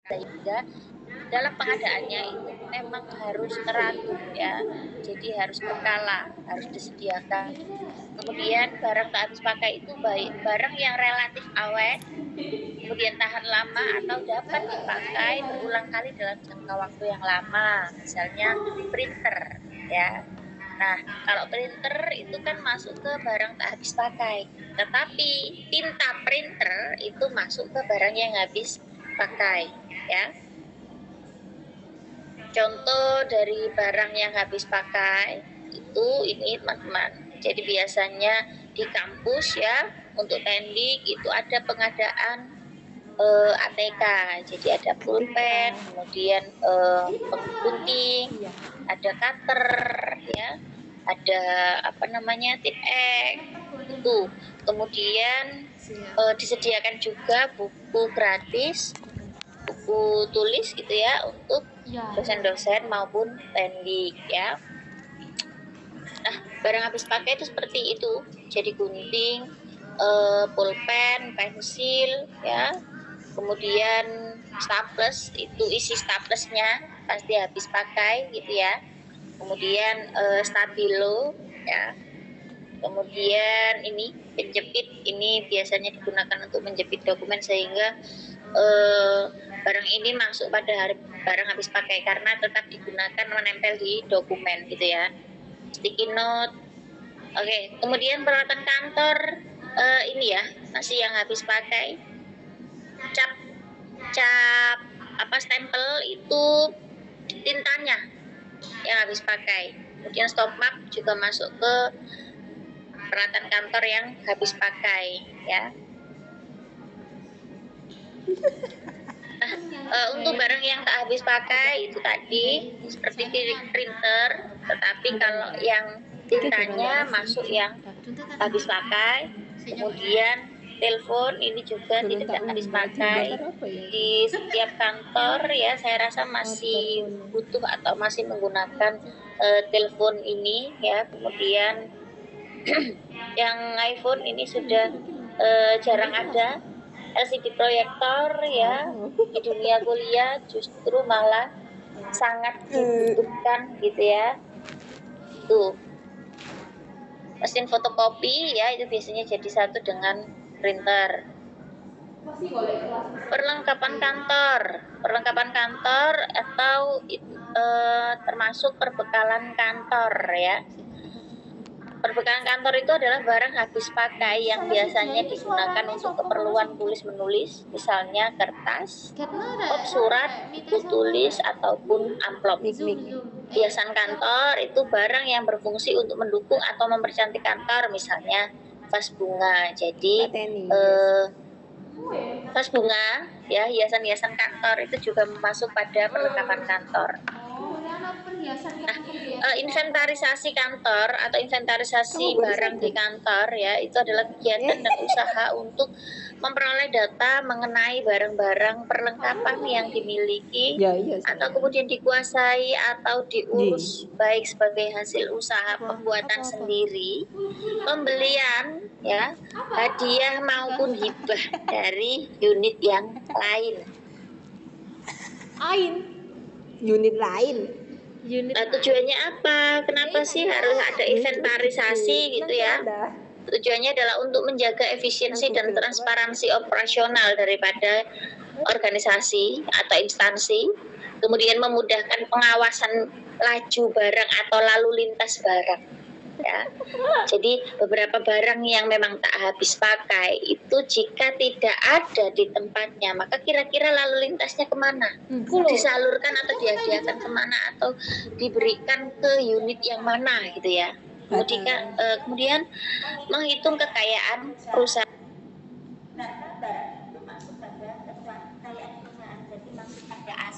sehingga dalam pengadaannya itu memang harus teratur ya, jadi harus berkala, harus disediakan. Kemudian barang tak habis pakai itu baik barang yang relatif awet, kemudian tahan lama atau dapat dipakai berulang kali dalam jangka waktu yang lama, misalnya printer ya. Nah, kalau printer itu kan masuk ke barang tak habis pakai, tetapi tinta printer itu masuk ke barang yang habis pakai ya. Contoh dari barang yang habis pakai itu ini teman-teman. Jadi biasanya di kampus ya untuk teknik itu ada pengadaan ATK. Jadi ada pulpen, kemudian penggunting, ada cutter ya, ada apa namanya tip X itu. Kemudian disediakan juga buku gratis, buku tulis gitu ya untuk dosen-dosen maupun teknik ya. Nah, barang habis pakai itu seperti itu. Jadi gunting, pulpen, pensil ya. Kemudian staples itu isi staplesnya pasti habis pakai gitu ya. Kemudian stabilo ya. Kemudian ini penjepit, ini biasanya digunakan untuk menjepit dokumen sehingga barang ini masuk pada barang habis pakai karena tetap digunakan menempel di dokumen gitu ya. Sticky note. Oke, kemudian peralatan kantor ini ya masih yang habis pakai. Cap apa stempel itu tintanya yang habis pakai. Kemudian stop map juga masuk ke peralatan kantor yang habis pakai ya. Untuk barang yang tak habis pakai itu tadi seperti printer, tetapi kalau yang tintanya masuk yang habis pakai. Kemudian telepon ini juga tidak habis pakai. Di setiap kantor ya saya rasa masih butuh atau masih menggunakan telepon ini ya. Kemudian yang iPhone ini sudah jarang ada. LCD proyektor ya di dunia kuliah justru malah sangat dibutuhkan gitu ya. Tuh mesin fotokopi ya itu biasanya jadi satu dengan printer. Perlengkapan kantor atau termasuk perbekalan kantor ya. Perbekalan kantor itu adalah barang habis pakai yang biasanya digunakan untuk keperluan tulis menulis, misalnya kertas, kop surat, buku tulis ataupun amplop. Hiasan kantor itu barang yang berfungsi untuk mendukung atau mempercantik kantor, misalnya vas bunga. Jadi vas bunga ya, hiasan-hiasan kantor itu juga masuk pada perlengkapan kantor. Nah, inventarisasi kantor atau inventarisasi barang di kantor ya itu adalah kegiatan dan usaha untuk memperoleh data mengenai barang-barang perlengkapan yang dimiliki atau kemudian dikuasai atau diurus baik sebagai hasil usaha pembuatan sendiri, pembelian ya, hadiah maupun hibah dari unit yang lain. Unit lain. Tujuannya apa? Kenapa sih harus ada inventarisasi gitu ya? Tujuannya adalah untuk menjaga efisiensi dan transparansi operasional daripada organisasi atau instansi, kemudian memudahkan pengawasan laju barang atau lalu lintas barang. Ya. Jadi beberapa barang yang memang tak habis pakai itu jika tidak ada di tempatnya, maka kira-kira lalu lintasnya kemana? Disalurkan atau dihadiahkan kemana atau diberikan ke unit yang mana gitu ya. Kemudian menghitung kekayaan perusahaan.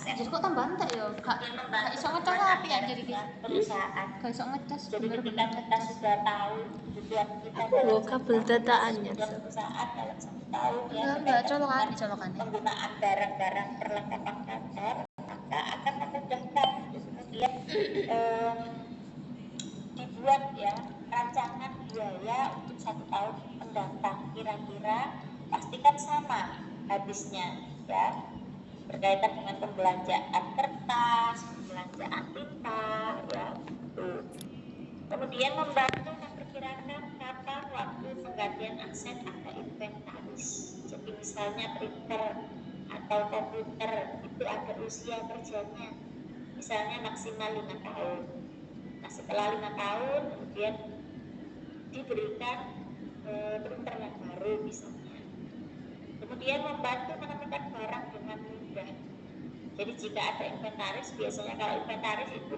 Jadi kok tambahan tak ya? Gak iso ngecas api ya jadi perusahaan. Gak iso ngecas Jadi bener-bener kita sudah tahu kebutuhan kita dalam kabel dataannya perusahaan dalam 1 tahun ya. Enggak colokan Penggunaan barang-barang perlengkapan kantor maka akan memudahkan kemudian dibuat ya rancangan biaya untuk 1 tahun mendatang kira-kira pastikan sama habisnya ya. berkaitan dengan pembelanjaan kertas, pembelanjaan tinta, ya. Kemudian membantu memperkirakan kapan waktu penggantian aset atau inventaris. Jadi misalnya printer atau komputer itu ada usia kerjanya, misalnya maksimal 5 tahun. Nah setelah 5 tahun kemudian diberikan printer yang baru misalnya. Kemudian membantu menemukan barang dengan mudah. Jadi jika ada inventaris, biasanya kalau inventaris itu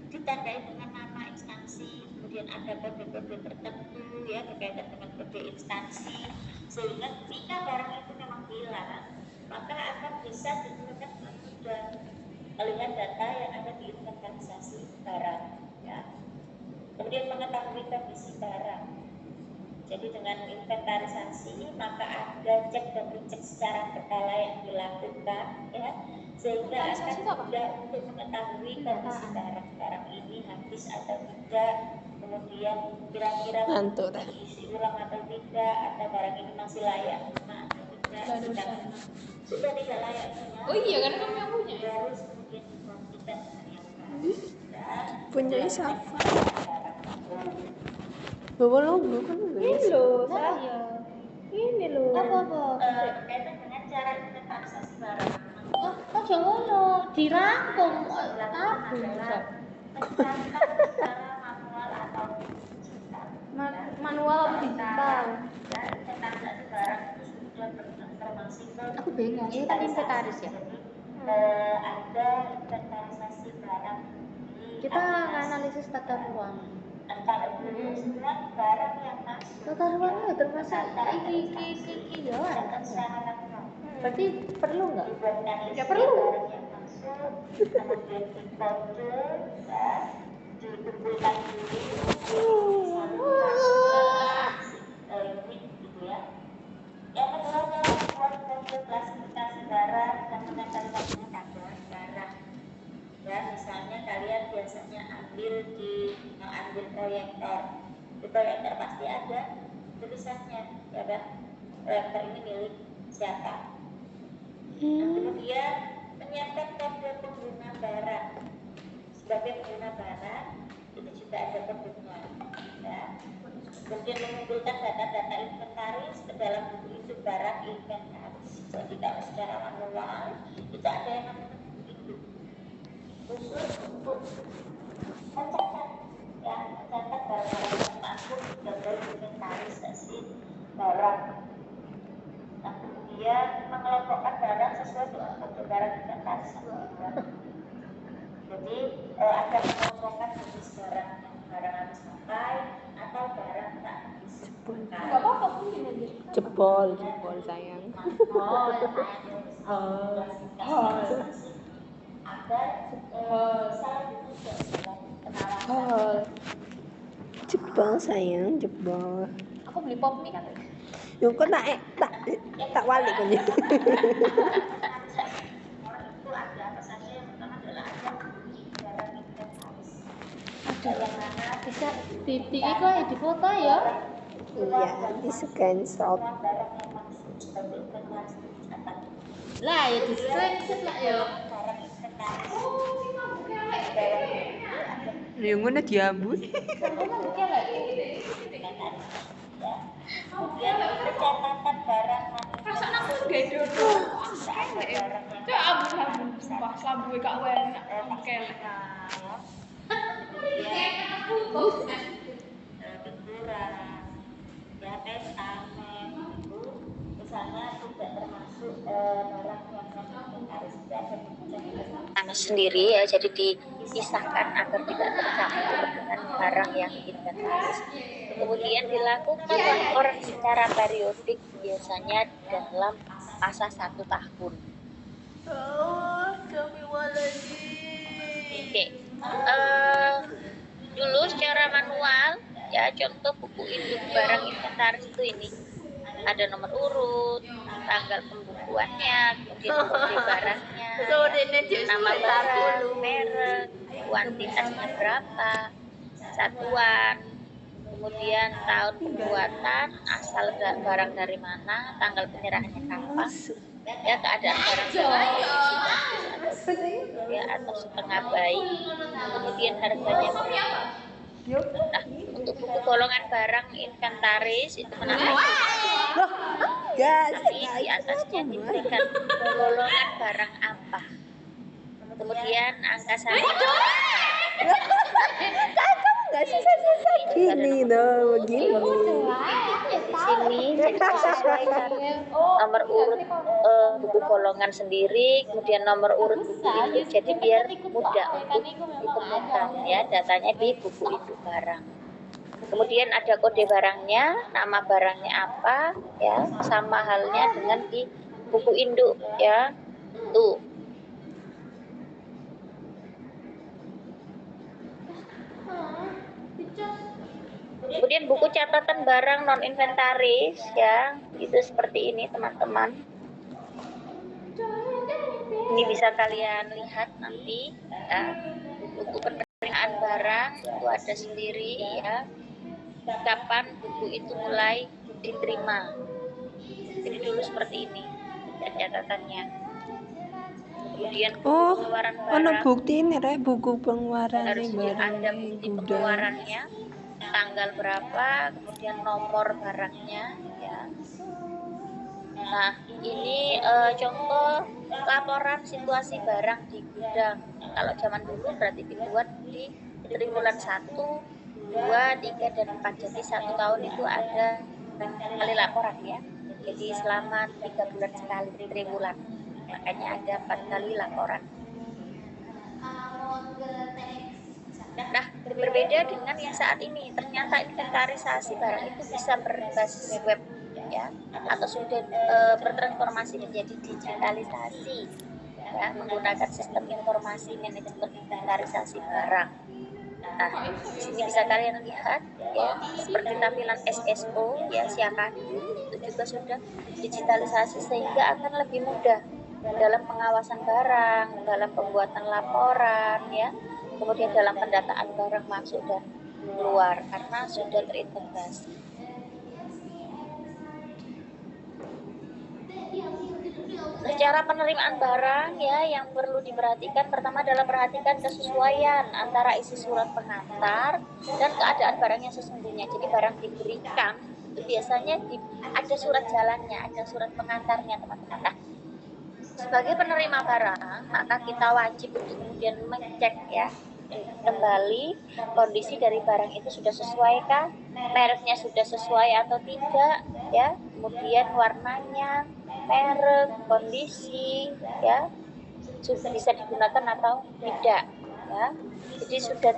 ditandai dengan nama instansi, kemudian ada kode-kode tertentu ya berkaitan dengan kode instansi, sehingga jika barang itu memang hilang, maka akan bisa ditemukan dengan mudah melihat data yang ada di inventarisasi barang. Ya. Kemudian mengetahui kondisi barang. Jadi dengan inventarisasi maka ada cek dan recheck secara berkala yang dilakukan, ya, sehingga akan mudah untuk mengetahui kondisi barang ini habis atau tidak, kemudian kira-kira diisi ulang atau tidak, atau barang ini masih layak guna atau tidak. Sudah tidak layak guna, Oh iya, karena kamu yang punya. Harus kemudian digantikan dengan yang baru. Punya siapa? Bawa logo kan ini loh, ini loh. Apa? Berkaitan dengan cara inventarisasi barang. Oh jangan lo dirangkum tabung bisa. Mencatat secara manual atau digital. Manual atau digital. Ya, inventarisasi barang itu sudah bertransformasi ke. Aku bingung, ini kan inventaris ya. Ada inventarisasi barang. Kita analisis tata ruang. Kalau dulu semua barang yang masuk. Tata ruang itu termasuk iki jalan kan ya. Berarti perlu nggak? Ya perlu. Kemudian dikode, ya, dikumpulkan dulu, gitu ya. Yang kedua adalah membuat kode klasifikasi barang dan menempelkannya pada barang. Ya, misalnya kalian biasanya ambil proyektor. Di proyektor pasti ada tulisannya, ya kan? Proyektor ini milik siapa? Nah, kemudian menyiapkan kode pengguna barang. Sebagai pengguna barang itu juga ada kodenya, ya. Kemudian mengumpulkan data-data inventaris ke dalam buku induk barang inventaris. Jadi kalau secara manual itu ada yang namanya buku induk khusus untuk mencatat, ya, mencatat barang-barang yang masuk dalam inventarisasi barang. Nah, kemudian mengelompokkan barang sesuai dengan kode barang inventaris. Jadi ada mengelompokkan jenis barang yang barang habis pakai atau barang tak habis pakai. Nggak apa-apa pun ini. Jebol sayang. Agar bisa ditunjukkan kenalan. Jebol sayang, jebol. Aku beli pop mie kan. Yo kok tak walik kan ya. Orang itu ada apa saja, yang pertama adalah ada barang inventaris. Ada yang mana Bisa titik itu ya di foto ya. Iya, di screenshot. barang yang masuk sebagai inventaris dicatat. Lah ya di screenshot lah ya. Barang inventaris. Yo ngono diambut. Sambungan kelek. Kemudian pencatatan barang Perasaan aku gak dodo. Ya ampun, sumpah sambu gak enak kelek. Teguran, ya testament itu misalnya tidak termasuk barang yang inventaris ada sendiri ya, jadi dipisahkan agar tidak tercampur dengan barang yang inventaris. Kemudian dilakukan laporan secara periodik biasanya dalam masa 1 tahun. Oke. Dulu secara manual ya, contoh buku induk barang inventaris itu ini ada nomor urut, tanggal pembukuannya, kemudian kode barangnya, nama barang, merek, kuantitasnya berapa, satuan, kemudian tahun pembuatan, asal barang dari mana, tanggal penyerahannya kapan, ya keadaan barang ya atau setengah baik, kemudian harganya berapa. Nah, untuk buku golongan barang inventaris itu menarik, tapi di atasnya diberikan golongan barang apa, kemudian angka satu Nggak susah-susah gini dong, begini. di sini jadi disesuaikan nomor urut buku golongan sendiri, kemudian nomor urut buku induk, jadi biar mudah untuk ditemukan ya datanya di buku induk barang. Kemudian ada kode barangnya, nama barangnya apa ya, sama halnya dengan di buku induk ya. Tuh. Kemudian buku catatan barang non inventaris ya, itu seperti ini teman-teman. Ini bisa kalian lihat nanti ya. Buku penerimaan barang itu ada sendiri ya. Kapan buku itu mulai diterima. Jadi dulu seperti ini catatannya. Kemudian pengeluaran barang. Bukti ini buku pengeluaran Harus ada bukti pengeluarannya, tanggal berapa, kemudian nomor barangnya ya. Nah, ini contoh laporan situasi barang di gudang. Kalau zaman dulu berarti dibuat di triwulan 1, 2, 3, dan 4. Jadi 1 tahun itu ada kali laporan ya. Jadi selama 3 bulan sekali triwulan. Makanya ada 4 kali laporan. Nah, berbeda dengan yang saat ini. Ternyata inventarisasi barang itu bisa berbasis web ya, atau sudah bertransformasi menjadi digitalisasi ya, menggunakan sistem informasi manajemen inventarisasi barang. Nah, di sini bisa kalian lihat ya, seperti tampilan SSO ya, siapa itu juga sudah digitalisasi sehingga akan lebih mudah dalam pengawasan barang, dalam pembuatan laporan ya, kemudian dalam pendataan barang masuk dan keluar karena sudah terintegrasi. Secara penerimaan barang ya, yang perlu diperhatikan pertama adalah perhatikan kesesuaian antara isi surat pengantar dan keadaan barang yang sesungguhnya. Jadi barang diberikan itu biasanya ada surat jalannya, ada surat pengantarnya teman-teman. Nah, sebagai penerima barang maka kita wajib untuk kemudian mengecek ya kembali kondisi dari barang itu sudah sesuaikah, mereknya sudah sesuai atau tidak ya, kemudian warnanya, merek, kondisi ya sudah bisa digunakan atau tidak ya. Jadi sudah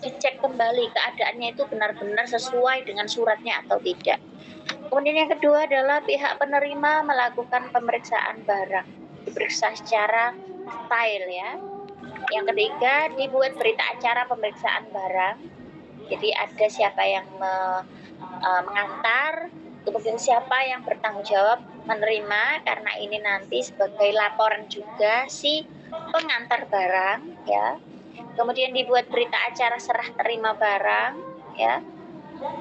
dicek kembali keadaannya itu benar-benar sesuai dengan suratnya atau tidak. Kemudian yang kedua adalah pihak penerima melakukan pemeriksaan barang, diperiksa secara detail ya. Yang ketiga, dibuat berita acara pemeriksaan barang. Jadi ada siapa yang mengantar, kemudian siapa yang bertanggung jawab menerima, karena ini nanti sebagai laporan juga si pengantar barang ya. Kemudian dibuat berita acara serah terima barang ya.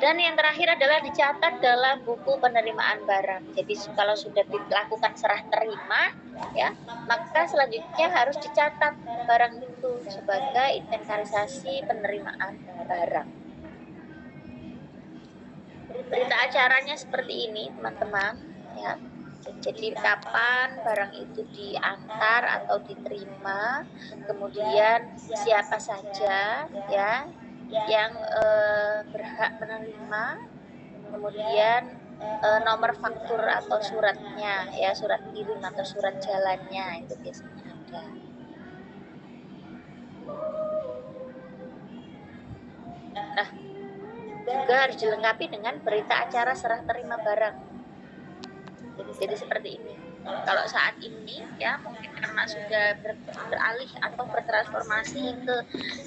Dan yang terakhir adalah dicatat dalam buku penerimaan barang. Jadi kalau sudah dilakukan serah terima ya, maka selanjutnya harus dicatat barang itu sebagai inventarisasi penerimaan barang. Berita acaranya seperti ini teman-teman ya. Jadi kapan barang itu diantar atau diterima, kemudian siapa saja ya yang berhak menerima, kemudian nomor faktur atau suratnya ya, surat kirim atau surat jalannya itu biasanya ada. Nah, juga harus dilengkapi dengan berita acara serah terima barang. Jadi seperti ini. Kalau saat ini ya mungkin karena sudah beralih atau bertransformasi ke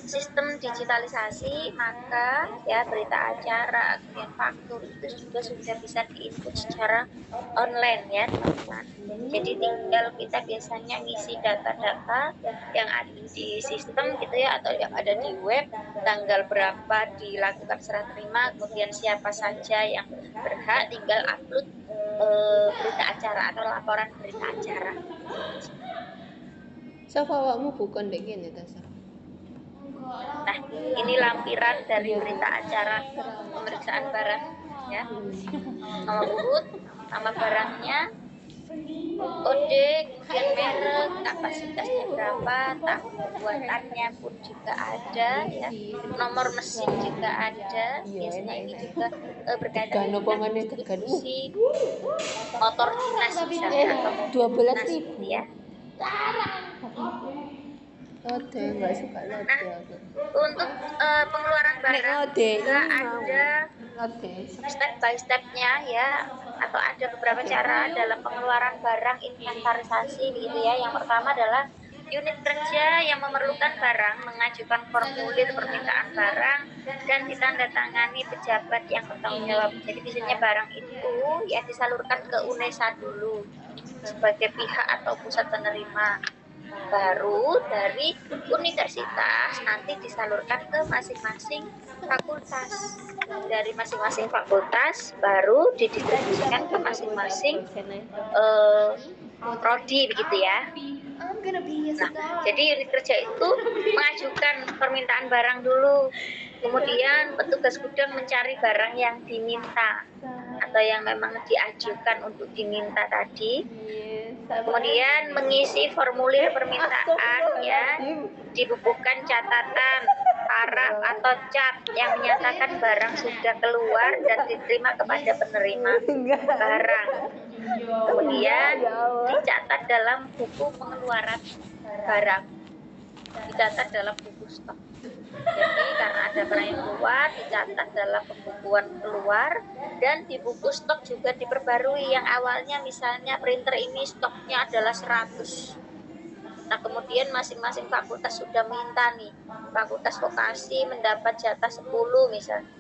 sistem digitalisasi, maka ya berita acara, kemudian faktur itu juga sudah bisa diinput secara online ya teman-teman. Jadi tinggal kita biasanya ngisi data-data yang ada di sistem gitu ya, atau yang ada di web, tanggal berapa dilakukan serah terima, kemudian siapa saja yang berhak, tinggal upload berita acara atau laporan berita acara. Saf awakmu bukan dek gini ta Saf. Nah, ini lampiran dari berita acara pemeriksaan barang ya. Nama urut, nama barangnya, kode, kemudian merek, kapasitasnya berapa, tahun pembuatannya pun juga ada ya. Nomor mesin juga ada. Biasanya ini juga berkaitan dengan distribusi motor dinas misalnya atau mobil 12.000 dinas ya. Lode nggak suka lode aku. Untuk pengeluaran barang lode juga ini mau. ada Lode. step by stepnya ya, atau ada beberapa cara dalam pengeluaran barang inventarisasi gitu ya. Yang pertama adalah unit kerja yang memerlukan barang mengajukan formulir permintaan barang dan ditandatangani pejabat yang bertanggung jawab. Jadi biasanya barang itu ya disalurkan ke UNESA dulu sebagai pihak atau pusat penerima, baru dari universitas nanti disalurkan ke masing-masing fakultas, dari masing-masing fakultas baru didistribusikan ke masing-masing prodi begitu ya. Nah, jadi unit kerja itu mengajukan permintaan barang dulu, kemudian petugas gudang mencari barang yang diminta atau yang memang diajukan untuk diminta tadi, kemudian mengisi formulir permintaan ya, dibubuhkan catatan, paraf atau cap yang menyatakan barang sudah keluar dan diterima kepada penerima barang. Kemudian dicatat dalam buku pengeluaran barang, dicatat dalam buku stok. Jadi karena ada barang yang keluar, dicatat dalam pembukuan keluar, dan di buku stok juga diperbarui. Yang awalnya misalnya printer ini stoknya adalah 100. Nah kemudian masing-masing fakultas sudah minta nih, fakultas vokasi mendapat jatah 10 misalnya,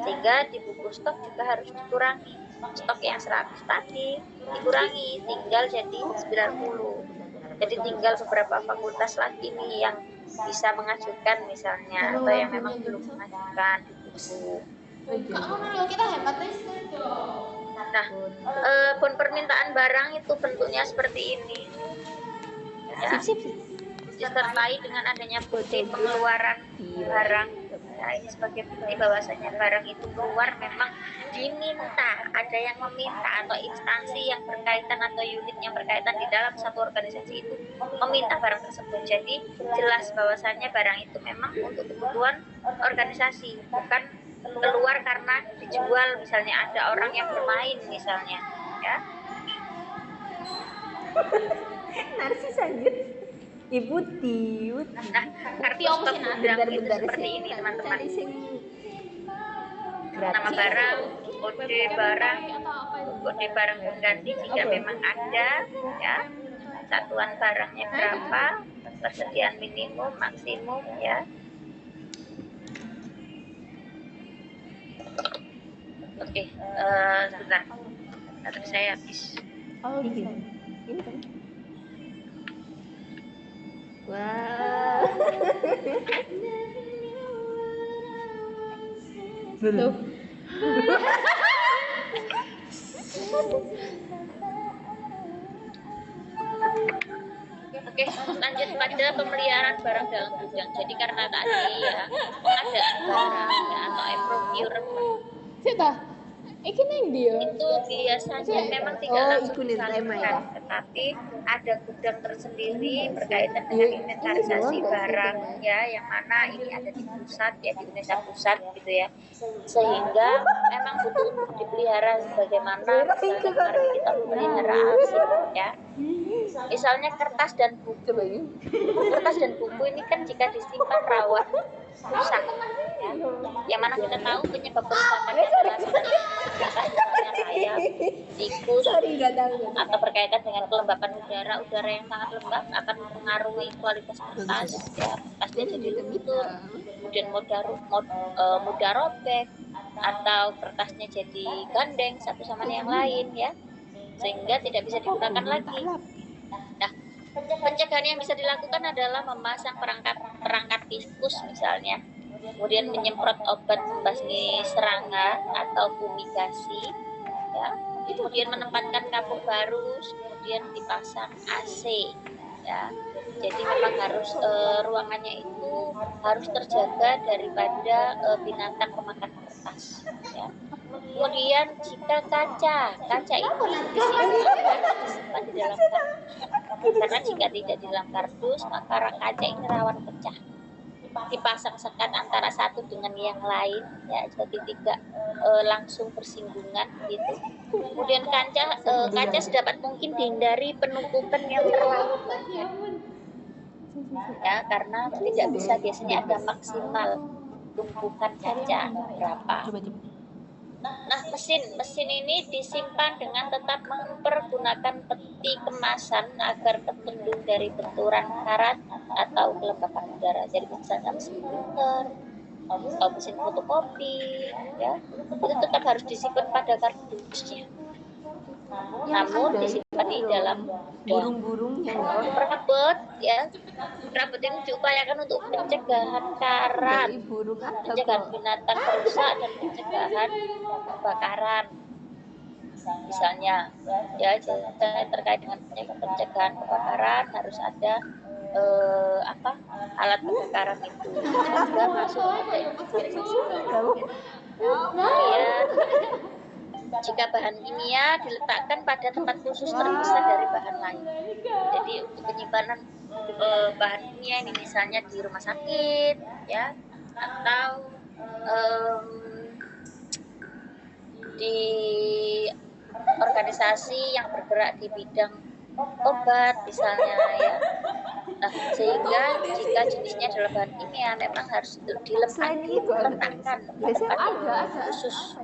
sehingga di buku stok juga harus dikurangi. Stok yang 100 tadi dikurangi, tinggal jadi 90. Jadi tinggal beberapa fakultas lagi nih yang bisa mengajukan misalnya, atau yang memang belum mengajukan di buku. Nah, pun permintaan barang itu bentuknya seperti ini ya, disertai dengan adanya bukti pengeluaran barang ya, ini sebagai bukti bahwasanya barang itu keluar memang diminta, ada yang meminta atau instansi yang berkaitan atau unit yang berkaitan di dalam satu organisasi itu meminta barang tersebut. Jadi jelas bahwasanya barang itu memang untuk kebutuhan organisasi, bukan keluar karena dijual, misalnya ada orang yang bermain misalnya ya. Narsis anjir. Ibu tiut. Nah, kartu stok gudang itu seperti ini teman-teman. Nama barang, kode barang, kode barang pengganti jika memang ada ya, satuan barangnya berapa, persediaan minimum, maksimum ya. Oke, sebentar, baterai saya habis. Oh gitu. Ini kan. Wah. Belum. Oke, lanjut pada pemeliharaan barang dalam gudang. Jadi karena tadi ya pengadaan barang ya, atau procurement Sita, iki neng dia. itu biasanya memang tidak langsung disalurkan, tetapi ada gudang tersendiri berkaitan dengan inventarisasi barang ya, yang mana ini ada di pusat ya, di Indonesia pusat gitu ya, sehingga memang butuh untuk dipelihara sebagaimana misalnya kemarin kita memelihara arsip ya. Misalnya kertas dan buku ini kan jika disimpan rawan rusak ya. Yang mana kita tahu penyebab kerusakannya adalah misalnya rayap, tikus, atau berkaitan dengan kelembapan udara yang sangat lembab akan mempengaruhi kualitas kertas ya. Kertasnya jadi luntur, kemudian mudah robek, atau kertasnya jadi gandeng satu sama yang lain ya, sehingga tidak bisa digunakan lagi. Nah, pencegahan yang bisa dilakukan adalah memasang perangkat tikus misalnya, kemudian menyemprot obat pembasmi serangga atau fumigasi ya, kemudian menempatkan kapur barus, kemudian dipasang AC ya. Jadi memang harus ruangannya itu harus terjaga daripada binatang pemakan kertas ya. Kemudian jika kaca itu disimpan di dalam kardus, karena jika tidak di dalam kardus maka kaca ini rawan pecah. Dipasang sekat antara satu dengan yang lain ya, jadi tidak langsung bersinggungan gitu. Kemudian kaca sedapat mungkin dihindari penumpukan yang terlalu banyak ya, karena tidak bisa, biasanya ada maksimal tumpukan kaca berapa. Nah, mesin ini disimpan dengan tetap mempergunakan peti kemasan agar terlindung dari benturan karat atau kelembapan udara. Jadi misalnya mesin printer atau mesin fotokopi ya, itu tetap harus disimpan pada kardusnya. Namun disimpan di dalam burung-burung yang perabot ya. Perabot ini diupayakan untuk pencegahan karat, pencegahan binatang perusak dan pencegahan kebakaran. Misalnya ya, terkait dengan pencegahan kebakaran harus ada alat kebakaran itu juga masuk pada investigasi. Kemudian jika bahan kimia diletakkan pada tempat khusus terpisah dari bahan lain. Jadi untuk penyimpanan bahan kimia ini misalnya di rumah sakit ya, atau di organisasi yang bergerak di bidang obat misalnya ya. Nah, sehingga jika jenisnya adalah bahan kimia memang harus diletakkan di tempat khusus.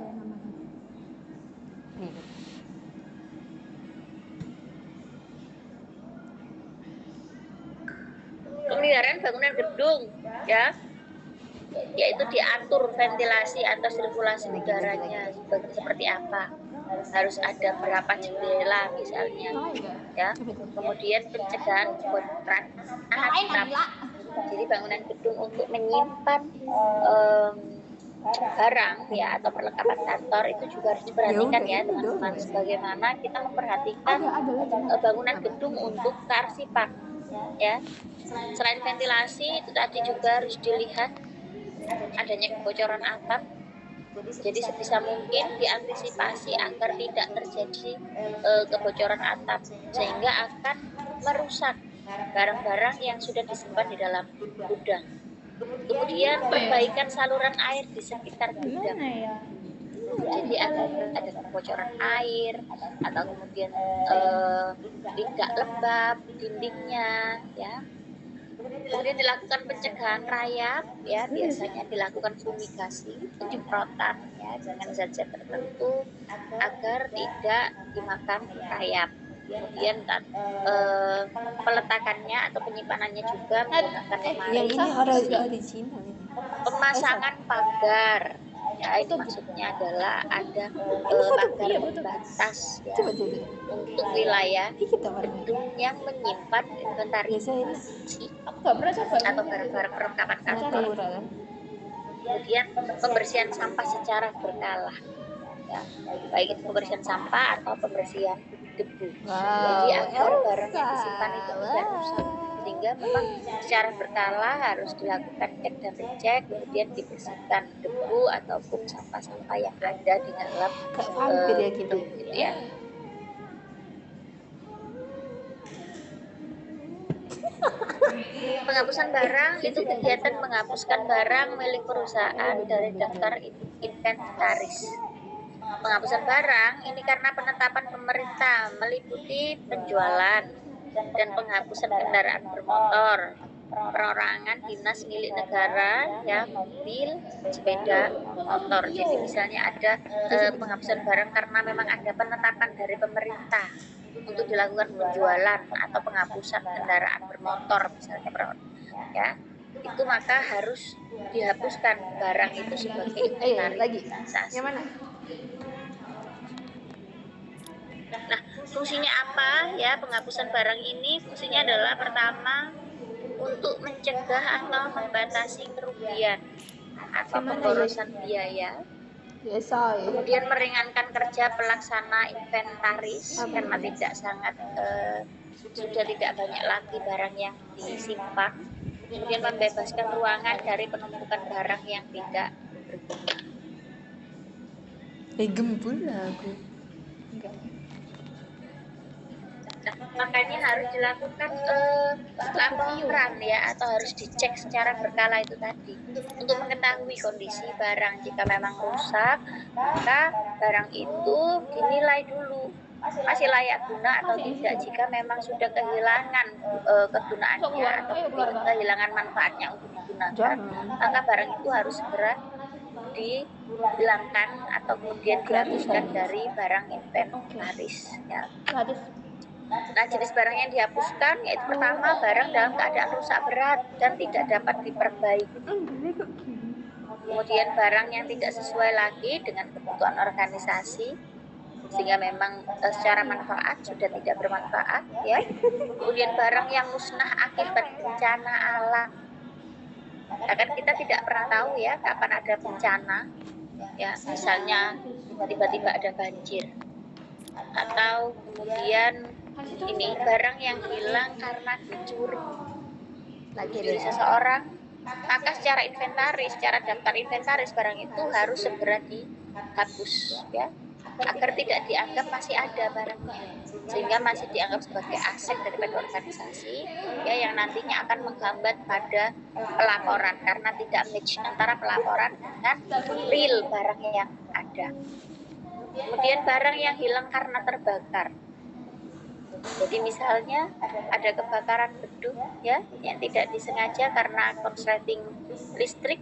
Pemeliharaan bangunan gedung ya, yaitu diatur ventilasi atau sirkulasi udaranya seperti apa, harus ada berapa jendela misalnya ya. Kemudian pencegahan kontrak atap, jadi bangunan gedung untuk menyimpan barang ya atau perlengkapan kantor itu juga harus diperhatikan ya teman-teman, sebagaimana kita memperhatikan bangunan gedung untuk kearsipan ya. Selain ventilasi itu tadi juga harus dilihat adanya kebocoran atap, jadi sebisa mungkin diantisipasi agar tidak terjadi kebocoran atap sehingga akan merusak barang-barang yang sudah disimpan di dalam gudang. Kemudian perbaikan saluran air di sekitar gudang, jadi agar ada kebocoran air atau kemudian tidak lembab dindingnya ya. Kemudian dilakukan pencegahan rayap ya, biasanya dilakukan fumigasi, penyemprotan ya dengan zat-zat tertentu agar tidak dimakan rayap. Kemudian peletakannya atau penyimpanannya juga menggunakan lemari. Pemasangan pagar ya, ini maksudnya adalah ada pagar pembatas ya, untuk wilayah gedung yang menyimpan inventaris atau barang-barang perlengkapan kantor. Kemudian pembersihan sampah secara berkala ya, baik itu pembersihan sampah atau pembersihan debu. Jadi agar barang yang disimpan itu tidak rusak, sehingga memang secara berkala harus dilakukan cek dan recheck, kemudian dibersihkan debu ataupun sampah-sampah yang ada di dalam gedung gitu ya. Penghapusan barang itu kegiatan menghapuskan barang milik perusahaan dari daftar inventaris. Penghapusan barang ini karena penetapan pemerintah meliputi penjualan dan penghapusan kendaraan bermotor, perorangan dinas milik negara ya, mobil, sepeda motor. Jadi misalnya ada penghapusan barang karena memang ada penetapan dari pemerintah untuk dilakukan penjualan atau penghapusan kendaraan bermotor misalnya ya, itu maka harus dihapuskan barang itu sebagai inventarisasi. Nah, fungsinya apa ya penghapusan barang ini? Fungsinya adalah pertama untuk mencegah atau membatasi kerugian atau pemborosan biaya Biasa ya. Kemudian meringankan kerja pelaksana inventaris karena tidak sangat sudah tidak banyak lagi barang yang disimpan. Kemudian membebaskan ruangan dari penumpukan barang yang tidak berguna. Gembul lah aku. Enggak. Nah, makanya harus dilakukan laporan ya, atau harus dicek secara berkala itu tadi untuk mengetahui kondisi barang. Jika memang rusak, maka barang itu dinilai dulu masih layak guna atau tidak. Jika memang sudah kehilangan kegunaannya atau kehilangan manfaatnya untuk digunakan, maka barang itu harus segera dihilangkan atau kemudian dihapuskan dari barang inventaris ya. Nah, jenis barang yang dihapuskan yaitu pertama, barang dalam keadaan rusak berat dan tidak dapat diperbaiki. Kemudian barang yang tidak sesuai lagi dengan kebutuhan organisasi, sehingga memang secara manfaat sudah tidak bermanfaat ya. Kemudian barang yang musnah akibat bencana alam. Nah, kan kita tidak pernah tahu ya kapan ada bencana ya, misalnya tiba-tiba ada banjir, atau kemudian ini barang yang hilang karena dicuri seseorang, maka secara inventaris, secara daftar inventaris barang itu harus segera dihapus ya, agar tidak dianggap masih ada barangnya, sehingga masih dianggap sebagai aset daripada organisasi ya, yang nantinya akan menghambat pada pelaporan karena tidak match antara pelaporan dengan real barang yang ada. Kemudian barang yang hilang karena terbakar. Jadi misalnya ada kebakaran gedung ya yang tidak disengaja karena korsleting listrik,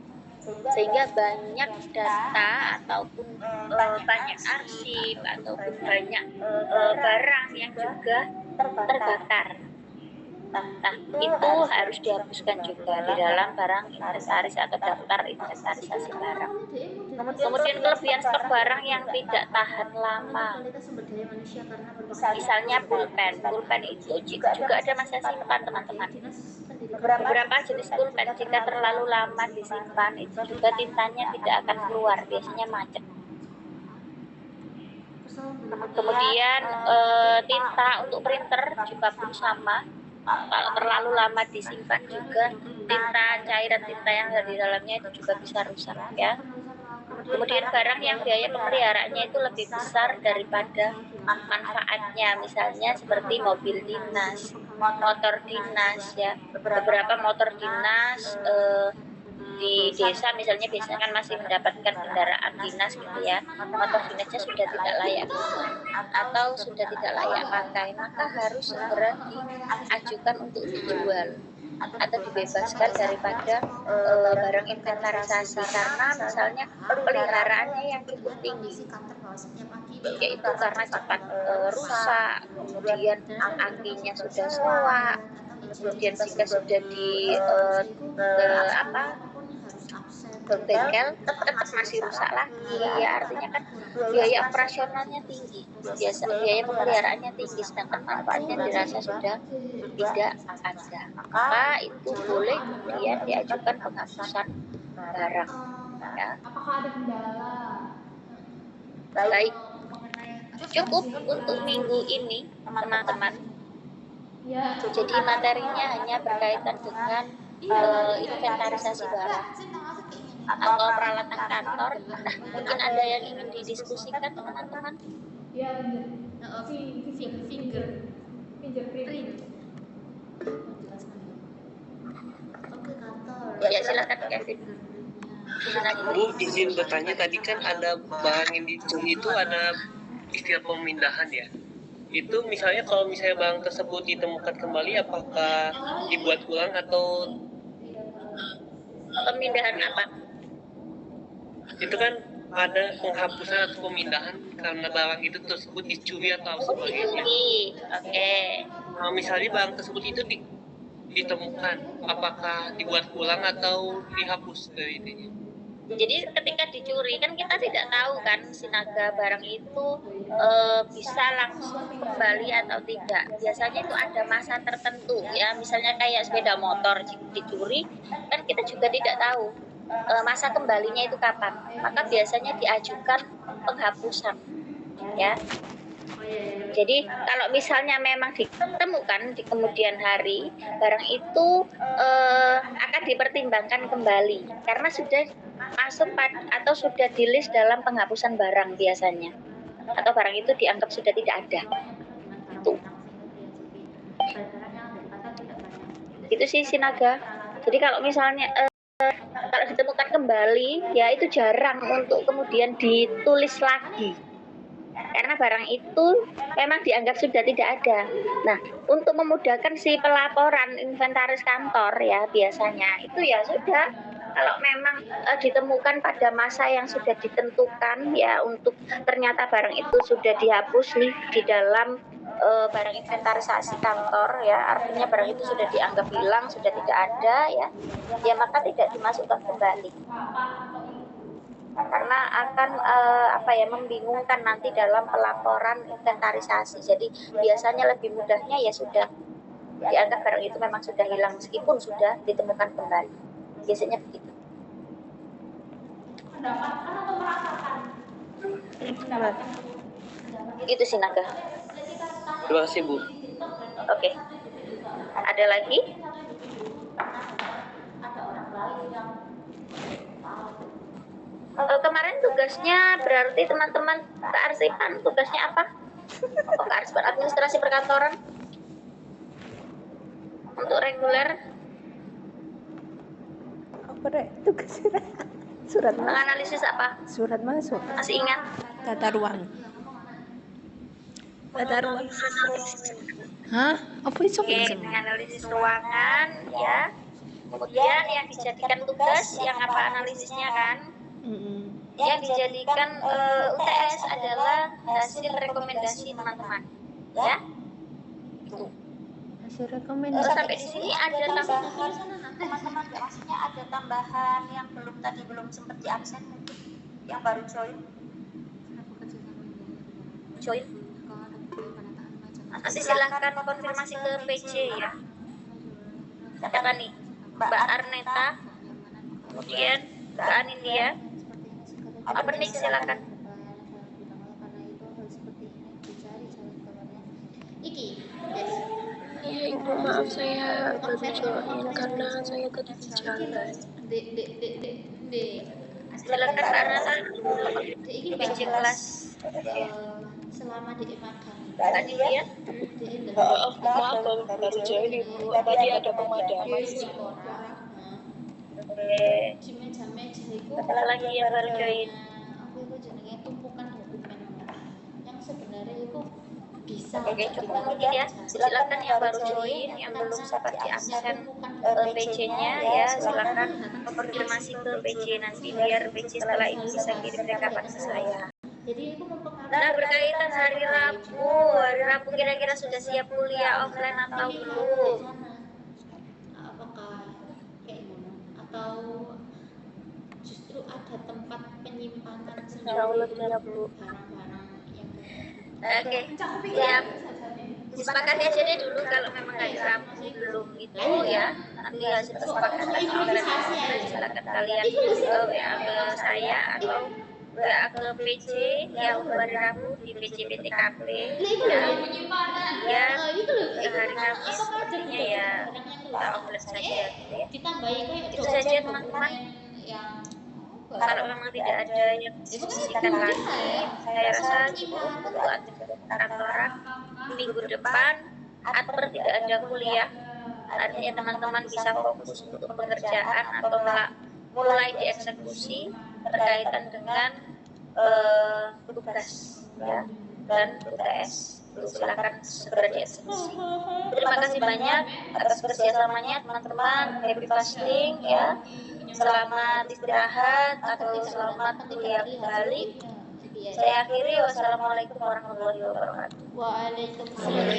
sehingga banyak data ataupun banyak arsip ataupun banyak barang yang juga terbakar. Nah, itu harus dihapuskan juga di dalam barang inventaris atau daftar inventarisasi barang. Kemudian kelebihan stok barang yang tidak tahan lama. Misalnya pulpen itu juga ada masa simpan teman-teman. Beberapa jenis pulpen jika terlalu lama disimpan itu juga tintanya tidak akan keluar, biasanya macet. Kemudian tinta untuk printer juga pun sama. Kalau terlalu lama disimpan juga tinta, cairan tinta yang ada di dalamnya itu juga bisa rusak ya. Kemudian barang yang biaya pemeliharaannya itu lebih besar daripada manfaatnya, misalnya seperti mobil dinas, motor dinas ya. Beberapa motor dinas di desa misalnya biasanya kan masih mendapatkan kendaraan dinas gitu ya, motor dinasnya sudah tidak layak atau sudah tidak layak pakai, maka harus segera diajukan untuk dijual atau dibebaskan daripada barang inventarisasi karena misalnya peliharaannya yang cukup tinggi, yaitu karena cepat rusak, kemudian akinya sudah tua, kemudian jika sudah di bengkel tetap masih rusak lagi ya, artinya kan biaya operasionalnya tinggi, biaya pemeliharaannya tinggi, sedangkan manfaatnya dirasa sudah tidak ada, maka itu boleh kemudian diajukan penghapusan barang ya. Baik, cukup untuk minggu ini teman-teman. Jadi materinya hanya berkaitan dengan inventarisasi barang atau peralatan kantor. Nah, mungkin ada yang ingin didiskusikan teman-teman? Ya, fingerprint. Oke, kantor. Ya, silakan Kevin. Bu, izin bertanya, tadi kan ada barang yang dicuri itu ada istilah pemindahan ya. Itu misalnya kalau misalnya barang tersebut ditemukan kembali, apakah dibuat ulang atau pemindahan apa? Itu kan ada penghapusan atau pemindahan karena barang itu tersebut dicuri atau sebagainya. Oke. Nah, misalnya barang tersebut itu ditemukan, apakah dibuat ulang atau dihapus ke intinya? Jadi ketika dicuri kan kita tidak tahu kan sinaga barang itu bisa langsung kembali atau tidak. Biasanya itu ada masa tertentu ya, misalnya kayak sepeda motor dicuri kan kita juga tidak tahu masa kembalinya itu kapan, maka biasanya diajukan penghapusan ya. Jadi kalau misalnya memang ditemukan di kemudian hari barang itu akan dipertimbangkan kembali karena sudah masuk atau sudah di list dalam penghapusan barang biasanya, atau barang itu dianggap sudah tidak ada. Itu sih Sinaga. Jadi kalau misalnya kalau ditemukan kembali ya itu jarang untuk kemudian ditulis lagi karena barang itu memang dianggap sudah tidak ada. Nah, untuk memudahkan si pelaporan inventaris kantor ya biasanya itu ya sudah, kalau memang ditemukan pada masa yang sudah ditentukan ya, untuk ternyata barang itu sudah dihapus nih di dalam barang inventarisasi kantor ya, artinya barang itu sudah dianggap hilang, sudah tidak ada ya maka tidak dimasukkan kembali karena akan membingungkan nanti dalam pelaporan inventarisasi. Jadi biasanya lebih mudahnya ya sudah dianggap barang itu memang sudah hilang meskipun sudah ditemukan kembali, biasanya begitu. Itu sih Naga. Terima kasih Bu. Oke. Ada lagi? Kemarin tugasnya berarti teman-teman kearsipan tugasnya apa? Kearsipan administrasi perkantoran untuk reguler. Apa deh tugasnya? Surat masuk. Menganalisis apa? Surat masuk. Masih ingat? Tata ruang. Tata ruang. Hah? Apa itu? Oke, menganalisis ruangan ya. Kemudian yang dijadikan tugas yang apa analisisnya kan? Yang dijadikan UTS adalah hasil rekomendasi teman-teman ya. Itu. Hasil rekomendasi. Sampai di sini ada tambahan teman-teman, maksudnya ada tambahan yang belum sempat diabsen mungkin, yang baru join. Nanti silahkan konfirmasi ke PC ya. Katakan nih Mbak Arneta, kemudian Mbak Anindya. Apa nih, silakan. Iya Ibu, maaf saya baru join karena saya tadi di jalan. Silakan Mbak Arneta. PC kelas. Selama di magang. Mbak Anindya. Maaf baru join Ibu, tadi ada pemadaman. Di meja-meja itu Ada lagi yang baru join. aku itu jenenge tumpukan dokumen yang sebenarnya itu bisa. Oke, cukup mungkin ya. Silakan yang baru join, yang belum sempat diabsen PC-nya ya, silakan konfirmasi ke PC nanti biar PC setelah ini bisa kirim rekapan ke saya. Jadi itu mempengaruhi. Nah, berkaitan hari Rabu kira-kira sudah siap kuliah offline atau belum? Apakah kayak gimana? Atau justru ada tempat penyimpanan Insyaallah tidak Bu. barang-barang yang Oke, siap. Disepakati aja deh dulu kalau memang hari Rabu belum itu ya. Nanti hasil kesepakatan silakan kalian WA ke saya atau WA ke PC ya untuk hari Rabu di PC PTKP ya hari Rabu sepertinya ya kita offline saja gitu ya. ditambahi kayak Itu saja teman-teman. yang Kalau memang tidak ada yang disisikan lagi, saya rasa cukup untuk kantoran minggu depan atau tidak ada kuliah. Artinya teman-teman bisa fokus untuk pekerjaan atau mulai dieksekusi berkaitan dengan tugas ya dan UTS. Silakan segera dieksekusi. Terima kasih banyak atas kerjasamanya teman-teman. Happy fasting ya. Selamat istirahat atau selamat kuliah kembali. Saya akhiri. Wassalamualaikum warahmatullahi wabarakatuh. Waalaikumsalam.